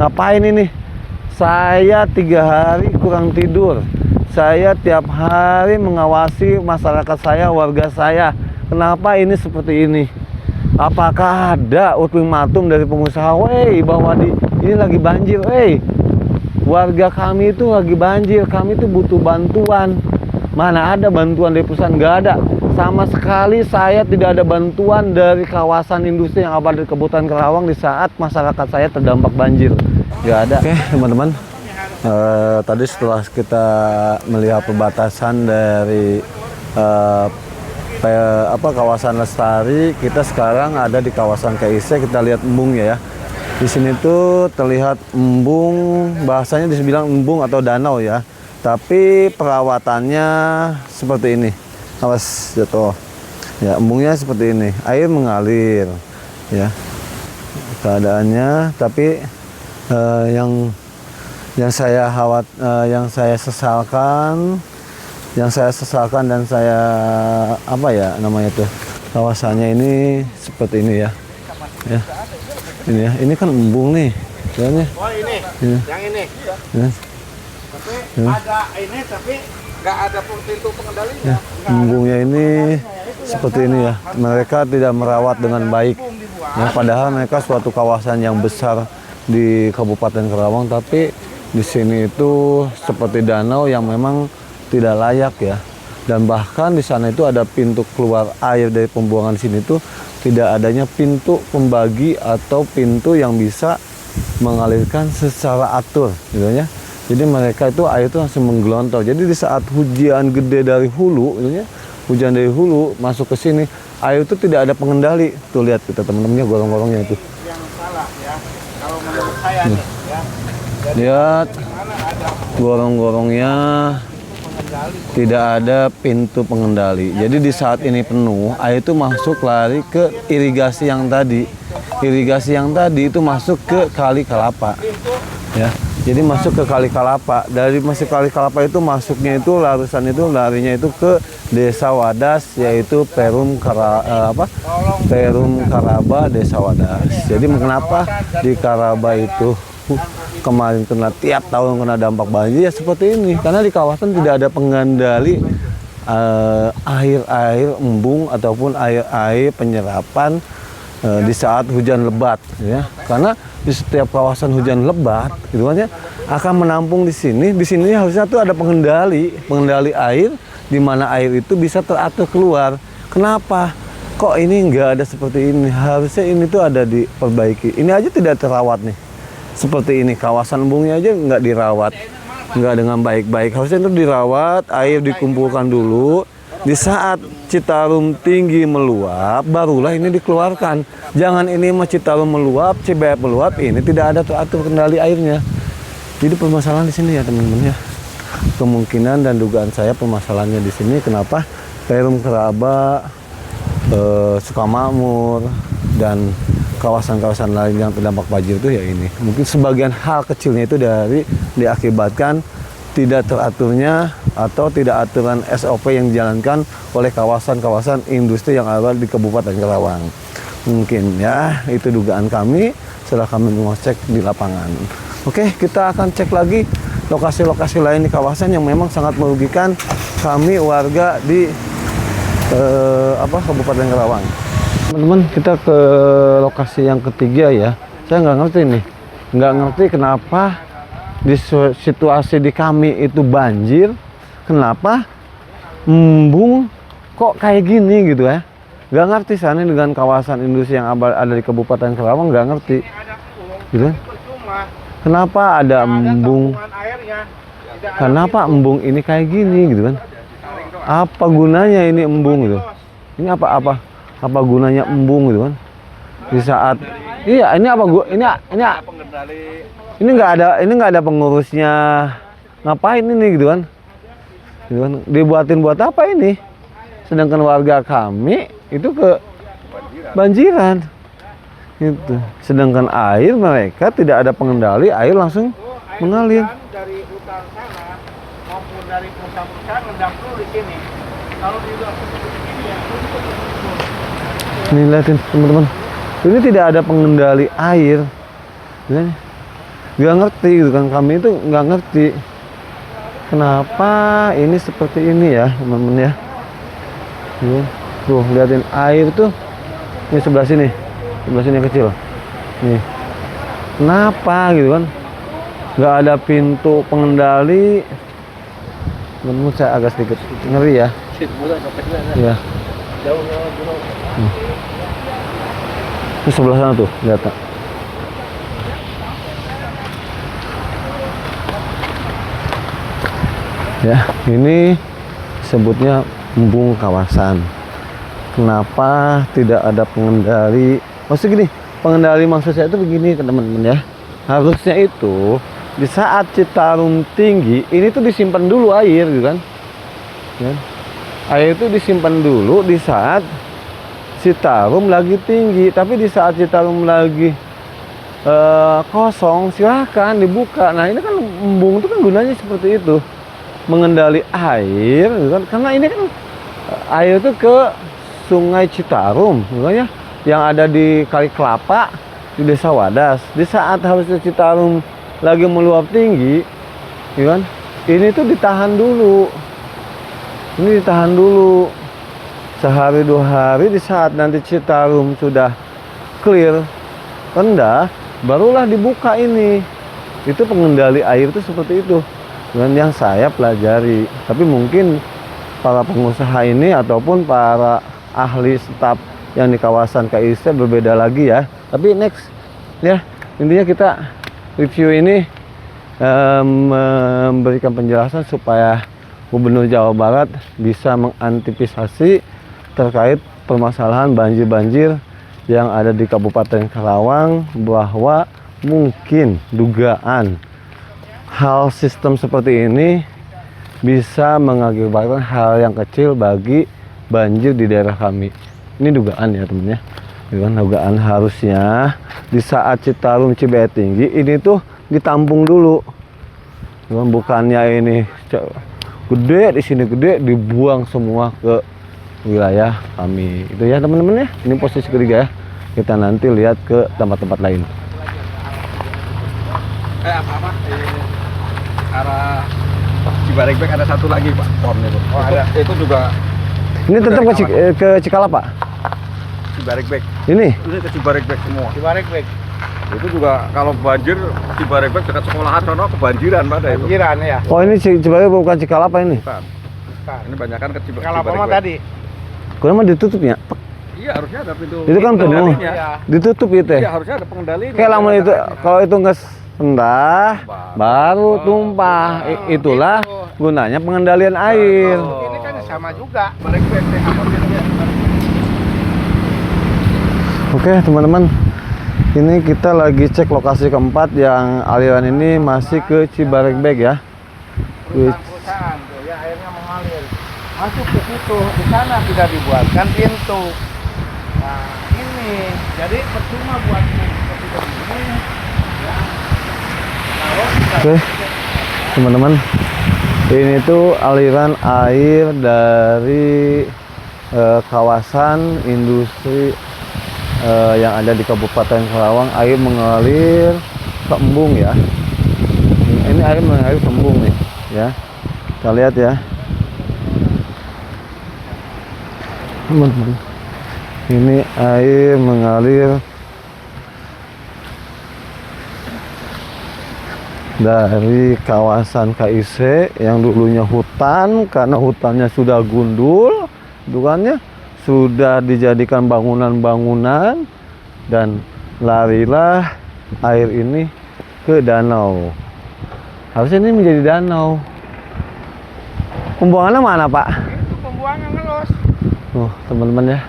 Ngapain ini? Saya 3 hari kurang tidur. Saya tiap hari mengawasi masyarakat saya, warga saya. Kenapa ini seperti ini? Apakah ada ultimatum dari pengusaha, bahwa ini lagi banjir, warga kami itu lagi banjir, kami itu butuh bantuan. Mana ada bantuan dari perusahaan? Nggak ada. Sama sekali saya tidak ada bantuan dari kawasan industri yang ada di Kabupaten Karawang di saat masyarakat saya terdampak banjir. Nggak ada. Oke, teman-teman. Tadi setelah kita melihat perbatasan dari kawasan Lestari, kita sekarang ada di kawasan KIC. Kita lihat embungnya ya. Di sini tuh terlihat embung, bahasanya dibilang embung atau danau ya. Tapi perawatannya seperti ini. Awas jatuh. Ya, embungnya seperti ini. Air mengalir ya. Keadaannya, tapi yang saya sesalkan dan saya kawasannya ini seperti ini ya. Ya. Ini ya, ini kan embung nih. Kayaknya. Oh ini. Yang ini. Ya. Tapi ada ini tapi nggak ada pintu pengendalinya. Ya. Embungnya ini seperti ini ya. Mereka tidak merawat dengan baik. Ya, padahal mereka suatu kawasan yang besar di Kabupaten Karawang, tapi di sini itu seperti danau yang memang tidak layak ya. Dan bahkan di sana itu ada pintu keluar air dari pembuangan sini itu tidak adanya pintu pembagi atau pintu yang bisa mengalirkan secara atur gitu ya. Jadi mereka itu air itu langsung menggelontor. Jadi di saat hujan gede dari hulu gitu ya, hujan dari hulu masuk ke sini, air itu tidak ada pengendali. Tuh lihat kita teman-temannya gorong-gorongnya itu. Yang salah ya. Kalau menurut saya nih ya. Lihat gorong-gorongnya tidak ada pintu pengendali. Jadi di saat ini penuh, air itu masuk lari ke irigasi yang tadi. Irigasi yang tadi itu masuk ke Kali Kalapa. Ya. Jadi masuk ke Kali Kalapa. Dari masuk Kali Kalapa itu masuknya itu larusan itu larinya itu ke Desa Wadas, yaitu Perum Karaba Desa Wadas. Jadi kenapa di Karaba itu kemarin kena tiap tahun kena dampak banjir ya seperti ini, karena di kawasan tidak ada pengendali air embung ataupun air penyerapan di saat hujan lebat ya. Karena di setiap kawasan hujan lebat gitu kan ya akan menampung di sini harusnya tuh ada pengendali air, di mana air itu bisa teratur keluar. Kenapa kok ini nggak ada seperti ini? Harusnya ini tuh ada diperbaiki. Ini aja tidak terawat nih. Seperti ini, kawasan embungnya aja nggak dirawat, nggak dengan baik-baik. Harusnya itu dirawat, air dikumpulkan dulu. Di saat Citarum tinggi meluap, barulah ini dikeluarkan. Jangan ini mah Citarum meluap, Cibeet meluap, ini tidak ada teratur kendali airnya. Jadi permasalahan di sini ya teman-teman ya. Kemungkinan dan dugaan saya permasalahannya di sini kenapa Perum Karaba, Sukamakmur dan kawasan-kawasan lain yang terdampak banjir itu ya ini. Mungkin sebagian hal kecilnya itu diakibatkan tidak teraturnya atau tidak aturan SOP yang dijalankan oleh kawasan-kawasan industri yang ada di Kabupaten Karawang. Mungkin ya, itu dugaan kami setelah kami mengecek di lapangan. Oke, kita akan cek lagi lokasi-lokasi lain di kawasan yang memang sangat merugikan kami warga di Kabupaten Karawang. Teman-teman, kita ke lokasi yang ketiga ya. Saya nggak ngerti nih, nggak ngerti kenapa di situasi di kami itu banjir, kenapa embung kok kayak gini gitu ya. Nggak ngerti sana dengan kawasan industri yang ada di Kabupaten Karawang, nggak ngerti gitu. Kenapa ada embung, kenapa embung ini kayak gini gitu kan. Apa gunanya ini embung gitu. Ini apa gunanya embung gitu kan? Di saat ini nggak ada pengurusnya, ngapain ini gitu kan? Dibuatin buat apa ini? Sedangkan warga kami itu ke banjiran itu. Sedangkan air mereka tidak ada pengendali, air langsung mengalir. Dari utara sana maupun dari perusahaan rendam dulu di sini. Kalau di luar seperti ini ya, ini lihatin teman-teman, ini tidak ada pengendali air. nggak ngerti gitu kan, kami itu nggak ngerti kenapa ini seperti ini ya teman-teman ya. Tuh liatin air tuh, ini sebelah sini yang kecil nih, kenapa gitu kan, nggak ada pintu pengendali. Menurut saya agak sedikit ngeri ya. Ya. Ini sebelah sana tuh, lihat tak? Ya, ini sebutnya embung kawasan. Kenapa tidak ada pengendali? Maksud gini, pengendali maksud saya itu begini teman-teman ya. Harusnya itu di saat Citarum tinggi, ini tuh disimpan dulu air gitu kan. Ya. Air itu disimpan dulu di saat Citarum lagi tinggi. Tapi di saat Citarum lagi kosong, silahkan dibuka. Nah ini kan embung itu kan gunanya seperti itu, mengendali air gitu kan. Karena ini kan air itu ke Sungai Citarum ya, yang ada di Kali Kelapa di Desa Wadas. Di saat harusnya Citarum lagi meluap tinggi ya kan, ini tuh ditahan dulu. Ini ditahan dulu sehari 2 hari. Di saat nanti Citarum sudah clear, rendah, barulah dibuka ini. Itu pengendali air itu seperti itu dan yang saya pelajari. Tapi mungkin para pengusaha ini ataupun para ahli staf yang di kawasan KIC berbeda lagi ya. Tapi next ya, intinya kita review ini memberikan penjelasan supaya Gubernur Jawa Barat bisa mengantisipasi terkait permasalahan banjir-banjir yang ada di Kabupaten Karawang, bahwa mungkin dugaan hal sistem seperti ini bisa mengakibatkan hal yang kecil bagi banjir di daerah kami. Ini dugaan ya temen ya. Dugaan harusnya di saat Citarum Cibeet tinggi ini tuh ditampung dulu. Bukannya ini gede di sini gede dibuang semua ke wilayah kami. Itu ya teman-teman ya. Ini posisi ketiga ya. Kita nanti lihat ke tempat-tempat lain. Arah Cibaregbek ada satu lagi Pak, formnya itu. Oh ada. Itu juga. Ini tetap ke Cikalapa? Cibaregbek. Ini ke Cibaregbek semua. Cibaregbek. Itu juga kalau banjir Cibaregbek dekat sekolahan sono kebanjiran Pak, itu. Kebanjiran ya. Oh ini Cibaregbek bukan Cikalapa ini? Bukan. Ini banyak kan ke Cikalapa mah tadi. Kalau mah ditutup ya? Iya harusnya ada pintu. Itu kan penuh. Ditutup itu ya? Iya harusnya ada pengendalinya. Kayak lama itu kalau itu nggak rendah baru tumpah. Itulah gunanya pengendalian air. Ini kan sama juga. Oke teman-teman, ini kita lagi cek lokasi keempat yang aliran ini masih ke Cibaregbek ya. Perusahaan tuh ya, airnya mengalir masuk ke situ. Di sana sudah dibuatkan pintu. Nah ini jadi percuma buat seperti ini ya. Oke teman-teman, ini tuh aliran air dari kawasan industri yang ada di Kabupaten Karawang. Air mengalir ke embung ya. Ini air mengalir ke embung nih ya. Kita lihat ya teman-teman, ini air mengalir dari kawasan KIC yang dulunya hutan, karena hutannya sudah gundul, dukannya sudah dijadikan bangunan-bangunan, dan larilah air ini ke danau. Harusnya ini menjadi danau. Pembuangannya mana Pak? Itu pembuangan ngelos. Teman-teman ya,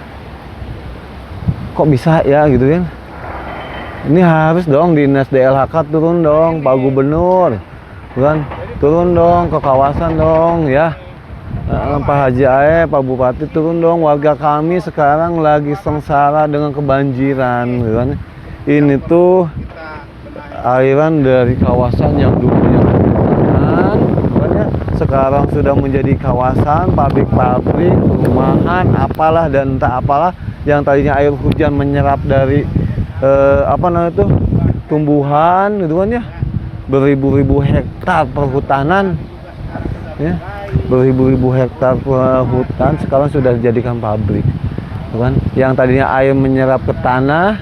kok bisa ya gitu kan? Ini harus dong Dinas DLHK turun dong, Pak Gubernur, kan? Turun dong ke kawasan dong ya. Pak Haji Ae, Pak Bupati turun dong. Warga kami sekarang lagi sengsara dengan kebanjiran, kan? Ini tuh aliran dari kawasan yang dulunya hutan, kan ya? Sekarang sudah menjadi kawasan pabrik-pabrik, perumahan, apalah dan entah apalah, yang tadinya air hujan menyerap dari apa namanya itu tumbuhan gitu kan ya, beribu-ribu hektar perhutanan, ya, beribu-ribu hektar hutan sekarang sudah dijadikan pabrik, kan? Yang tadinya air menyerap ke tanah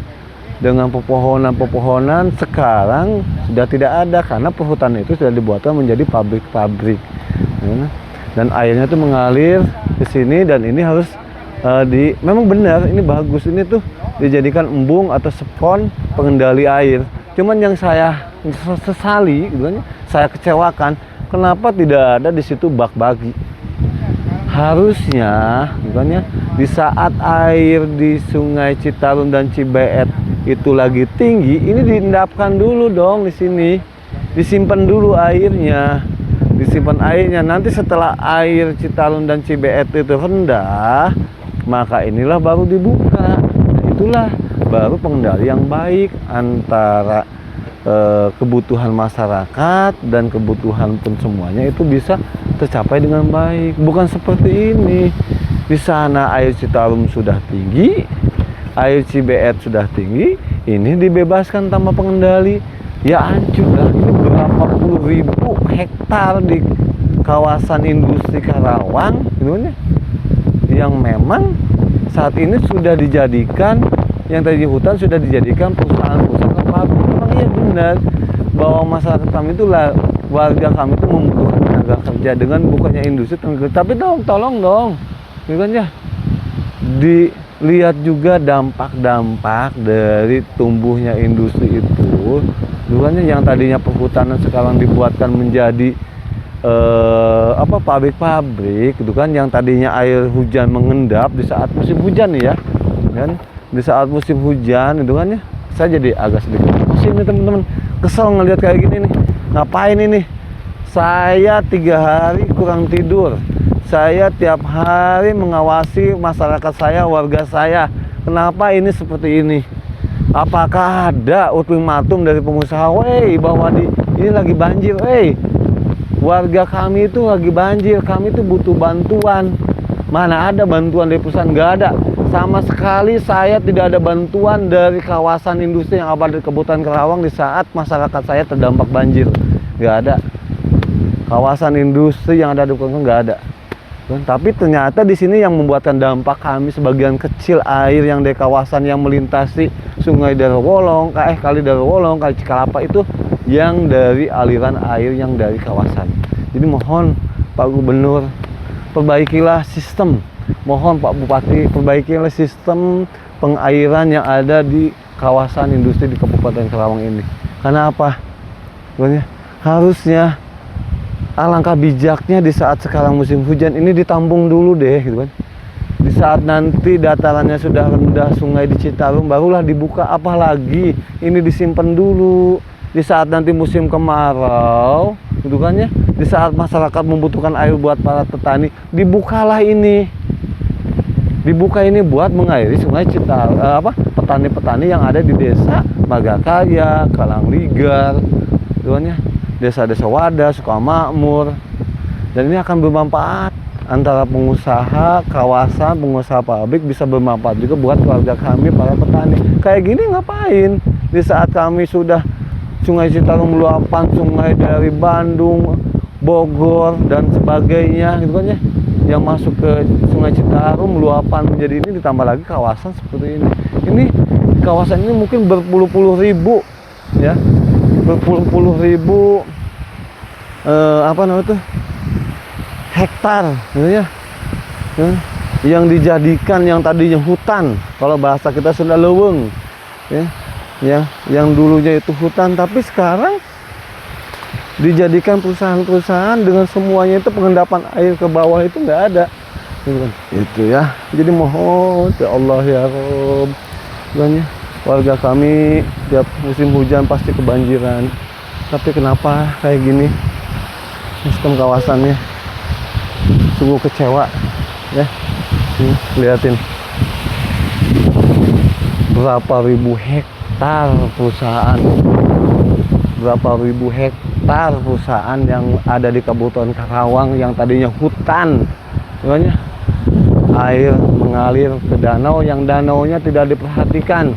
dengan pepohonan-pepohonan sekarang sudah tidak ada karena perhutanan itu sudah dibuatkan menjadi pabrik-pabrik, ya. Dan airnya itu mengalir ke sini dan ini harus memang benar ini bagus, ini tuh dijadikan embung atau spon pengendali air. Cuman yang saya sesali, gitu, saya kecewakan, kenapa tidak ada di situ bak bagi? Harusnya, bukannya di saat air di Sungai Citarum dan Cibeet itu lagi tinggi, ini diendapkan dulu dong di sini, disimpan dulu airnya, disimpan airnya. Nanti setelah air Citarum dan Cibeet itu rendah, maka inilah baru dibuka. Nah, itulah baru pengendali yang baik antara kebutuhan masyarakat dan kebutuhan pun semuanya itu bisa tercapai dengan baik. Bukan seperti ini. Di sana air Citarum sudah tinggi, air Cibeet sudah tinggi, ini dibebaskan tanpa pengendali. Ya hancur lah. Ini berapa puluh ribu hektar di kawasan industri Karawang, gitu ya, yang memang saat ini sudah dijadikan, yang tadi hutan sudah dijadikan perusahaan-perusahaan pabrik. Memang iya benar bahwa masyarakat kami itu lah, warga kami itu membutuhkan tenaga kerja dengan bukannya industri tenaga kerja. Tapi tolong dong, gitu kan ya, dilihat juga dampak-dampak dari tumbuhnya industri itu. Bukannya yang tadinya perhutanan sekarang dibuatkan menjadi pabrik-pabrik, gitu kan, yang tadinya air hujan mengendap di saat musim hujan ya, kan? Di saat musim hujan itu kan ya, saya jadi agak sedikit pusing nih teman-teman, kesel ngelihat kayak gini nih. Ngapain ini? Saya 3 hari kurang tidur, saya tiap hari mengawasi masyarakat saya, warga saya. Kenapa ini seperti ini? Apakah ada ultimatum dari pengusaha, bahwa ini lagi banjir, warga kami itu lagi banjir, kami itu butuh bantuan. Mana ada bantuan dari perusahaan? Nggak ada. Sama sekali saya tidak ada bantuan dari kawasan industri yang ada di Kabupaten Karawang di saat masyarakat saya terdampak banjir. Nggak ada. Kawasan industri yang ada di Karawang nggak ada. Tapi ternyata di sini yang membuatkan dampak kami sebagian kecil air yang dari kawasan yang melintasi Sungai Darwolong, Kali Darwolong, Kali Cikalapa itu yang dari aliran air yang dari kawasan. Jadi mohon Pak Gubernur, perbaikilah sistem. Mohon Pak Bupati, perbaikilah sistem pengairan yang ada di kawasan industri di Kabupaten Karawang ini. Karena apa? Harusnya alangkah bijaknya di saat sekarang musim hujan ini ditampung dulu deh, gitu kan. Di saat nanti datarannya sudah rendah Sungai di Citarum barulah dibuka, apalagi ini disimpan dulu. Di saat nanti musim kemarau, gitu kan ya, di saat masyarakat membutuhkan air buat para petani, dibukalah ini. Dibuka ini buat mengairi Sungai Citarum, petani-petani yang ada di desa Magakarya, Kalangligar, gitu kan ya, desa-desa Wadas, Sukamakmur. Dan ini akan bermanfaat antara pengusaha kawasan, pengusaha pabrik, bisa bermanfaat juga buat keluarga kami, para petani. Kayak gini ngapain? Di saat kami sudah Sungai Citarum luapan sungai dari Bandung, Bogor dan sebagainya, gitu kan ya, yang masuk ke Sungai Citarum luapan menjadi ini, ditambah lagi kawasan seperti ini. Ini kawasan ini mungkin berpuluh-puluh ribu ya, berpuluh-puluh ribu hektar, gitu ya, yang dijadikan yang tadinya hutan, kalau bahasa kita sudah leweng ya, yang dulunya itu hutan, tapi sekarang dijadikan perusahaan-perusahaan dengan semuanya itu pengendapan air ke bawah itu nggak ada, gitu kan. Itu ya, jadi mohon ya Allah ya Rob, warga kami tiap musim hujan pasti kebanjiran, tapi kenapa kayak gini sistem kawasannya? Sungguh kecewa ya. Lihatin berapa ribu hektar perusahaan, berapa ribu hektar perusahaan yang ada di Kabupaten Karawang yang tadinya hutan, makanya air mengalir ke danau, yang danaunya tidak diperhatikan,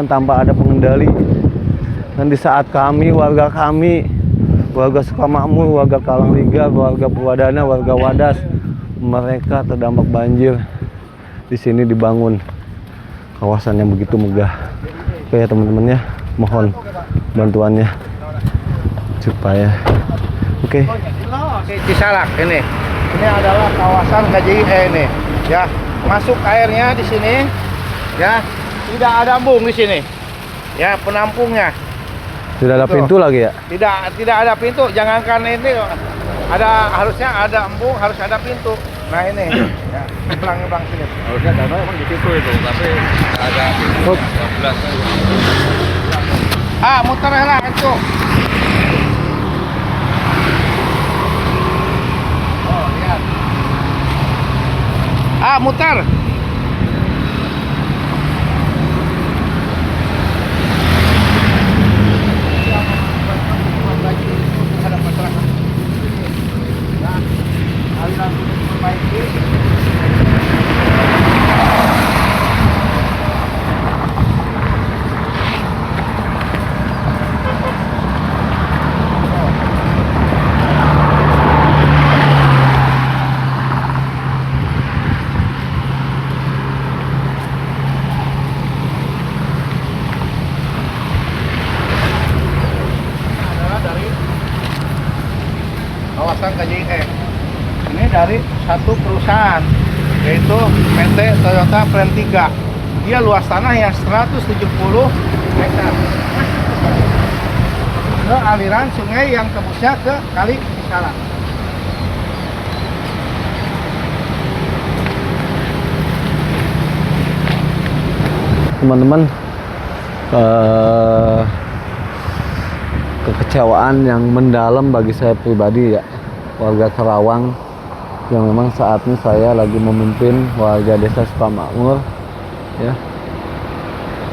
tanpa ada pengendali. Dan di saat warga Sukamakmur, warga Kalangligar, warga Purwadana, warga Wadas, mereka terdampak banjir, di sini dibangun kawasan yang begitu megah. Oke ya teman-teman ya, mohon bantuannya supaya oke. Cisalak ini adalah kawasan KJIE ini ya, masuk airnya di sini ya, tidak ada embung di sini ya, penampungnya Tidak ada pintu lagi ya? tidak ada pintu, jangankan ini harusnya ada embung, harus ada pintu. Nah ini ya, nyebrang sini harusnya danau emang di situ itu, tapi ada pintu 12. Muter lah itu. Muter. Kawasan KJIE ini dari satu perusahaan, yaitu PT Toyota Front 3. Dia luas tanah yang 170 hektar ke aliran sungai yang tembusnya ke Kali Cisalak. Teman-teman, kekecewaan yang mendalam bagi saya pribadi ya, warga Karawang, yang memang saat ini saya lagi memimpin warga desa Sukamakmur ya,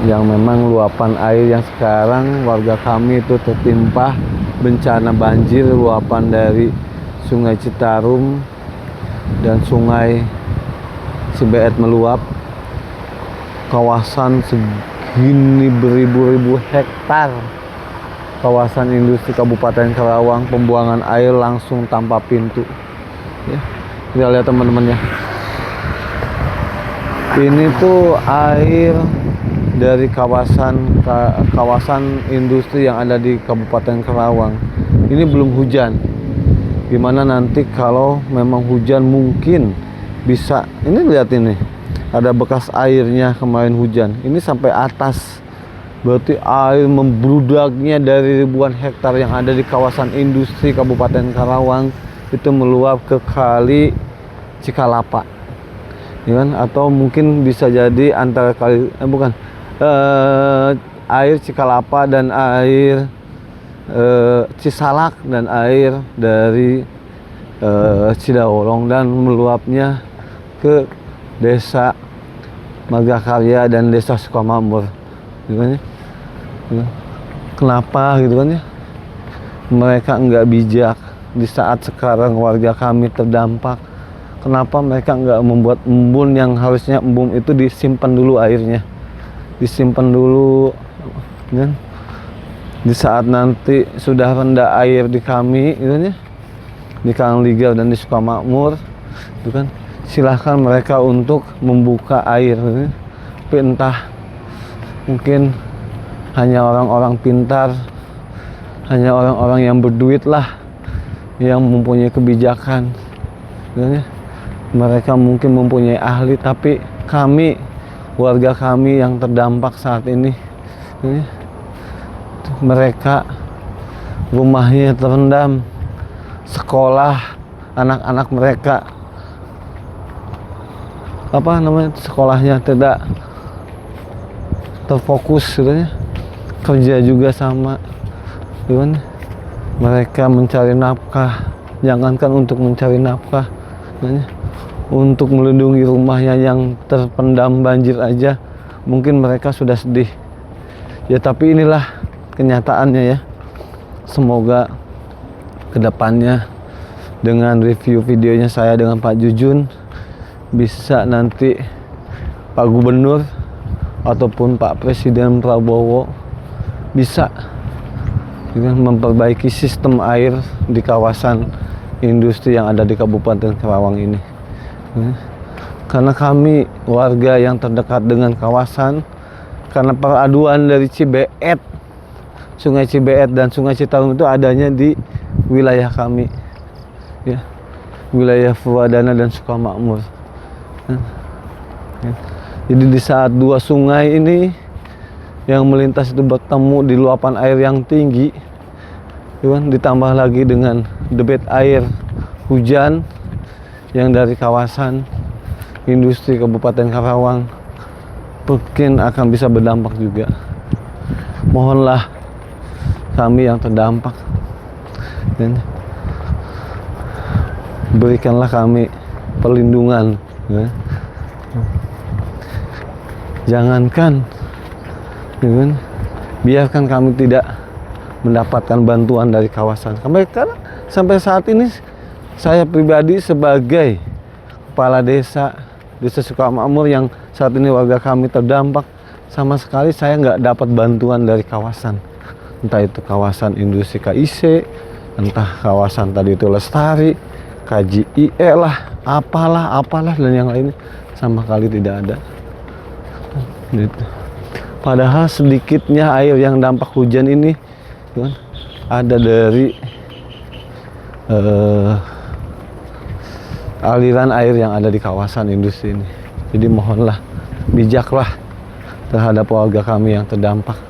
yang memang luapan air yang sekarang warga kami itu tertimpa bencana banjir, luapan dari Sungai Citarum dan Sungai Cibeet meluap, kawasan segini beribu-ribu hektar kawasan industri Kabupaten Karawang, pembuangan air langsung tanpa pintu ya. Kita lihat teman-teman ya, ini tuh air dari kawasan industri yang ada di Kabupaten Karawang. Ini belum hujan, gimana nanti kalau memang hujan mungkin bisa, ini lihat ini ada bekas airnya kemarin hujan, ini sampai atas. Berarti air membludaknya dari ribuan hektar yang ada di kawasan industri Kabupaten Karawang itu meluap ke Kali Cikalapa, ya kan? Atau mungkin bisa jadi antara air Cikalapa dan air Cisalak dan air dari Cidaolong, dan meluapnya ke desa Magakarya dan desa Sukamakmur, gitu kan ya. Kenapa gitu kan ya, mereka nggak bijak di saat sekarang warga kami terdampak? Kenapa mereka nggak membuat embun yang harusnya embun itu disimpan dulu airnya, disimpan dulu kan? Di saat nanti sudah rendah air di kami gitu kan ya, di Kalangligar dan di Sukamakmur itu kan, silahkan mereka untuk membuka air gitu kan. Tapi entah mungkin hanya orang-orang pintar, hanya orang-orang yang berduit lah yang mempunyai kebijakan gitu ya. Mereka mungkin mempunyai ahli, tapi kami, warga kami yang terdampak saat ini gitu ya, mereka rumahnya terendam, sekolah anak-anak mereka sekolahnya tidak terfokus gitu ya. Kerja juga sama, gimana? Mereka mencari nafkah, jangankan untuk mencari nafkah, untuk melindungi rumahnya yang terpendam banjir aja, mungkin mereka sudah sedih. Ya tapi inilah kenyataannya ya. Semoga kedepannya dengan review videonya saya dengan Pak Jujun, bisa nanti Pak Gubernur ataupun Pak Presiden Prabowo bisa dengan memperbaiki sistem air di kawasan industri yang ada di Kabupaten Karawang ini. Ya. Karena kami warga yang terdekat dengan kawasan, karena peraduan dari Cibeet, Sungai Cibeet dan Sungai Citarum itu adanya di wilayah kami, ya, wilayah Purwadana dan Sukamakmur. Ya. Jadi di saat dua sungai ini yang melintas itu bertemu di luapan air yang tinggi, ditambah lagi dengan debit air hujan yang dari kawasan industri Kabupaten Karawang, mungkin akan bisa berdampak juga. Mohonlah kami yang terdampak dan berikanlah kami perlindungan, ya. Jangankan, ya kan, biarkan kami tidak mendapatkan bantuan dari kawasan. Sampai saat ini saya pribadi sebagai kepala desa Sukamakmur yang saat ini warga kami terdampak, sama sekali saya nggak dapat bantuan dari kawasan. Entah itu kawasan industri KIC, entah kawasan tadi itu Lestari, KJIE lah, apalah dan yang lainnya, sama sekali tidak ada. Gitu. Padahal sedikitnya air yang dampak hujan ini kan, ada dari aliran air yang ada di kawasan industri ini. Jadi mohonlah, bijaklah terhadap warga kami yang terdampak.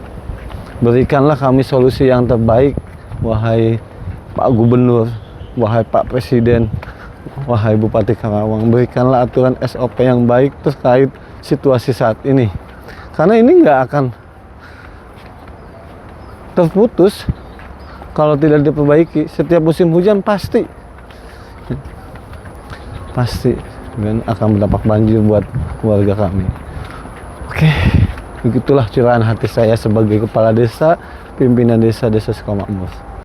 Berikanlah kami solusi yang terbaik, wahai Pak Gubernur, wahai Pak Presiden, wahai Bupati Karawang. Berikanlah aturan SOP yang baik terkait situasi saat ini. Karena ini nggak akan terputus kalau tidak diperbaiki. Setiap musim hujan pasti dan akan berdampak banjir buat warga kami. Oke, begitulah curahan hati saya sebagai kepala desa, pimpinan desa Sukamakmur.